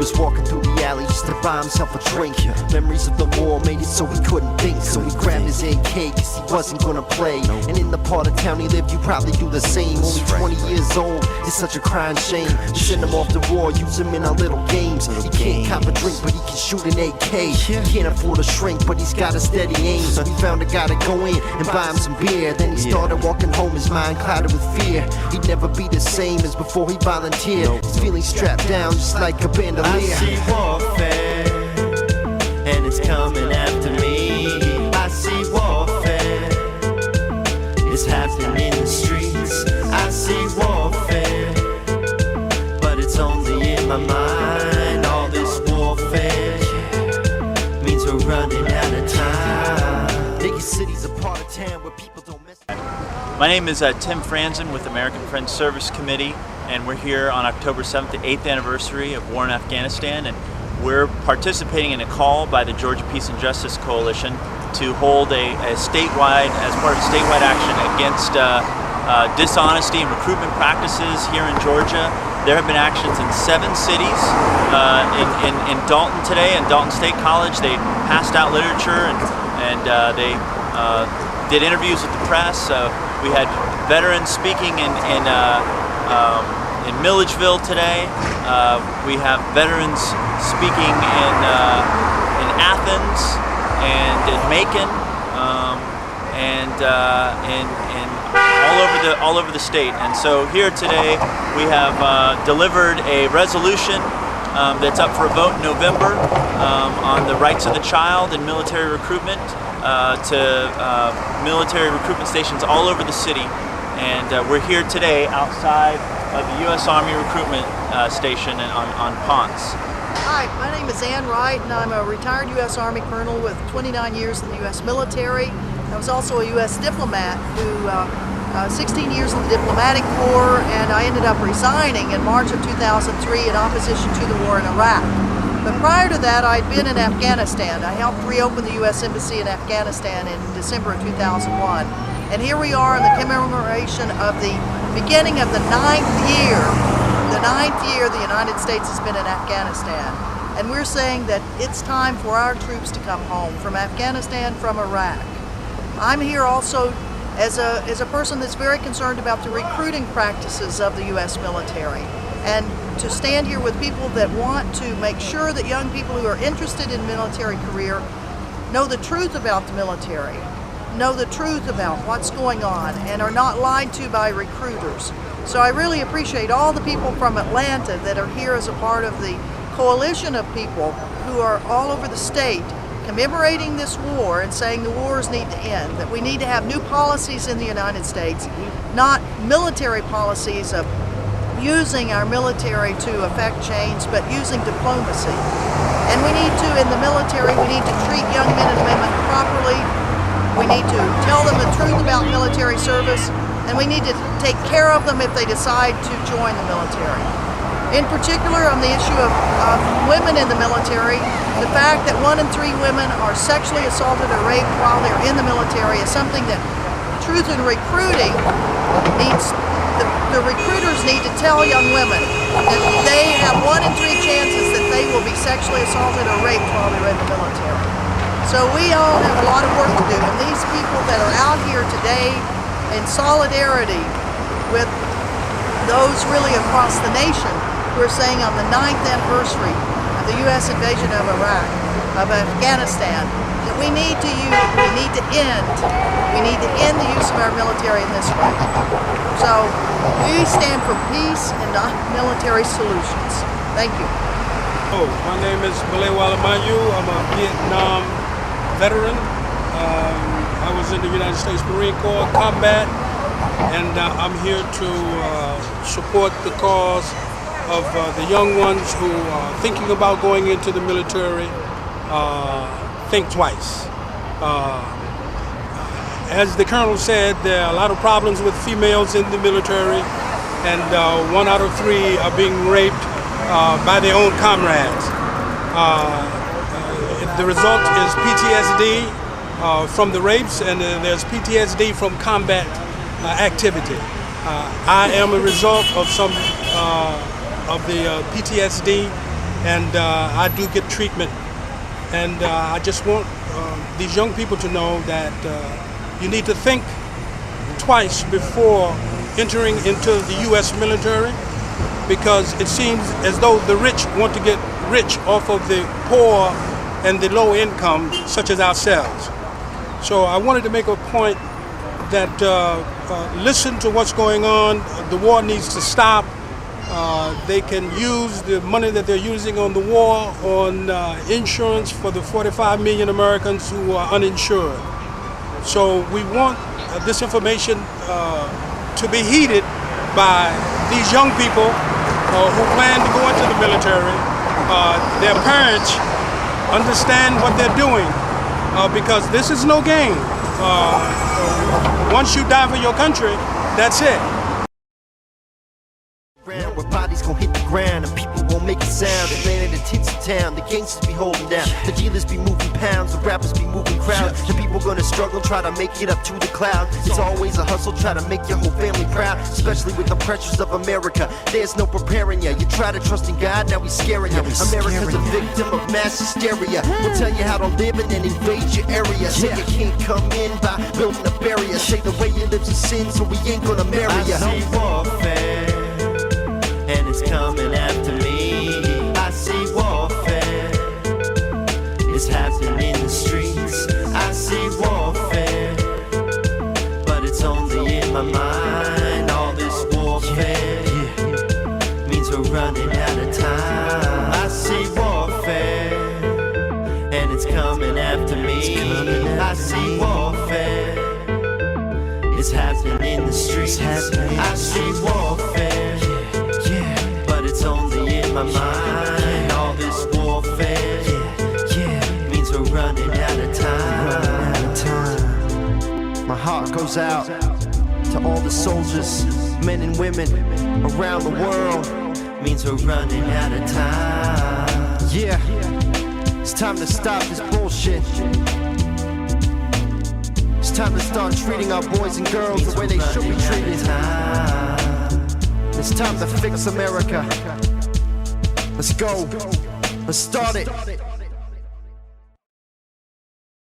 was walking through the alley just to buy himself a drink. Memories of the war made it so he couldn't think. So he grabbed his AK cause he wasn't gonna play. And in the part of town he lived, you probably do the same. Only 20 years old, it's such a crying shame. We send him off the war, use him in our little games. He can't cop a drink, but he can shoot an AK. He can't afford a shrink, but he's got a steady aim. So we found a guy to go in and buy him some beer. Then he started walking home, his mind clouded with fear. He'd never be the same as before he volunteered. He's feeling strapped down just like a bandolier. I see warfare, and it's coming after me. I see warfare, it's happening in the streets. I see warfare, but it's only in my mind. All this warfare means we're running out of time. Biggest cities are part of town where people don't mess. My name is Tim Franzen with American Friends Service Committee, and we're here on October 7th, the 8th anniversary of war in Afghanistan, and we're participating in a call by the Georgia Peace and Justice Coalition to hold a statewide, as part of a statewide action against dishonesty and recruitment practices here in Georgia. There have been actions in 7 cities. In Dalton today, in Dalton State College, they passed out literature and they did interviews with the press. We had veterans speaking in Milledgeville today. We have veterans speaking in Athens and in Macon and all over the state. And so here today we have delivered a resolution that's up for a vote in November on the rights of the child and military recruitment to military recruitment stations all over the city. And we're here today outside of the U.S. Army recruitment station on Ponce. Hi, my name is ANN WRIGHT, and I'm a retired U.S. Army colonel with 29 years in the U.S. military. I was also a U.S. diplomat who 16 years in the diplomatic corps, and I ended up resigning in March of 2003 in opposition to the war in Iraq. But prior to that, I'd been in Afghanistan. I helped reopen the U.S. Embassy in Afghanistan in December of 2001. And here we are in the commemoration of the beginning of the 9th year. The 9th year the United States has been in Afghanistan. And we're saying that it's time for our troops to come home from Afghanistan, from Iraq. I'm here also as a person that's very concerned about the recruiting practices of the U.S. military, and to stand here with people that want to make sure that young people who are interested in military career know the truth about the military, know the truth about what's going on, and are not lied to by recruiters. So I really appreciate all the people from Atlanta that are here as a part of the coalition of people who are all over the state commemorating this war and saying the wars need to end, that we need to have new policies in the United States, not military policies of using our military to affect change, but using diplomacy. And we need to, in the military, we need to treat young men and women properly. We need to tell them the truth about military service, and we need to take care of them if they decide to join the military. In particular, on the issue of women in the military, the fact that 1 in 3 women are sexually assaulted or raped while they're in the military is something that Truth in Recruiting needs. The recruiters need to tell young women that they have 1 in 3 chances that they will be sexually assaulted or raped while they're in the military. So we all have a lot of work to do, and these people that are out here today in solidarity with those really across the nation, we're saying on the 9th anniversary of the U.S. invasion of Iraq, of Afghanistan, that we need to end the use of our military in this way. So we stand for peace and not military solutions. Thank you. My name is Malewa Alamanyu. I'm a Vietnam veteran. I was in the United States Marine Corps combat, and I'm here to support the cause of the young ones who are thinking about going into the military. Think twice. As the colonel said, there are a lot of problems with females in the military, and 1 out of 3 are being raped by their own comrades. The result is PTSD from the rapes, and there's PTSD from combat activity. I am a result of some of the PTSD, and I do get treatment. And I just want these young people to know that you need to think twice before entering into the U.S. military, because it seems as though the rich want to get rich off of the poor and the low income, such as ourselves. So I wanted to make a point that listen to what's going on. The war needs to stop. They can use the money that they're using on the war on insurance for the 45 million Americans who are uninsured. So we want this information to be heeded by these young people who plan to go into the military. Their parents understand what they're doing, because this is no game. Once you die for your country, that's it. Where bodies gon' hit the ground and people won't make a sound. Atlanta, the tits of town, the gangsters be holding down. The dealers be moving pounds, the rappers be moving crowds. The people gonna struggle, try to make it up to the cloud. It's always a hustle, try to make your whole family proud. Especially with the pressures of America, there's no preparing ya. You try to trust in God, now he's scaring ya. America's a victim of mass hysteria. We'll tell you how to live and then invade your area. Say you can't come in by building a barrier. Say the way you live's a sin, so we ain't gonna marry ya. I see warfare, and it's coming after me. I see warfare, it's happening in the streets. I see warfare, but it's only in my mind. All this warfare means we're running out of time. I see warfare, and it's coming after me. I see warfare, it's happening in the streets. I see warfare, but it's only in my mind. All this warfare means we're running out of time. My heart goes out to all the soldiers, men and women around the world. Means we're running out of time. Yeah, it's time to stop this bullshit. It's time to start treating our boys and girls the way they should be treated. It's time to fix America. Let's go. Let's start it.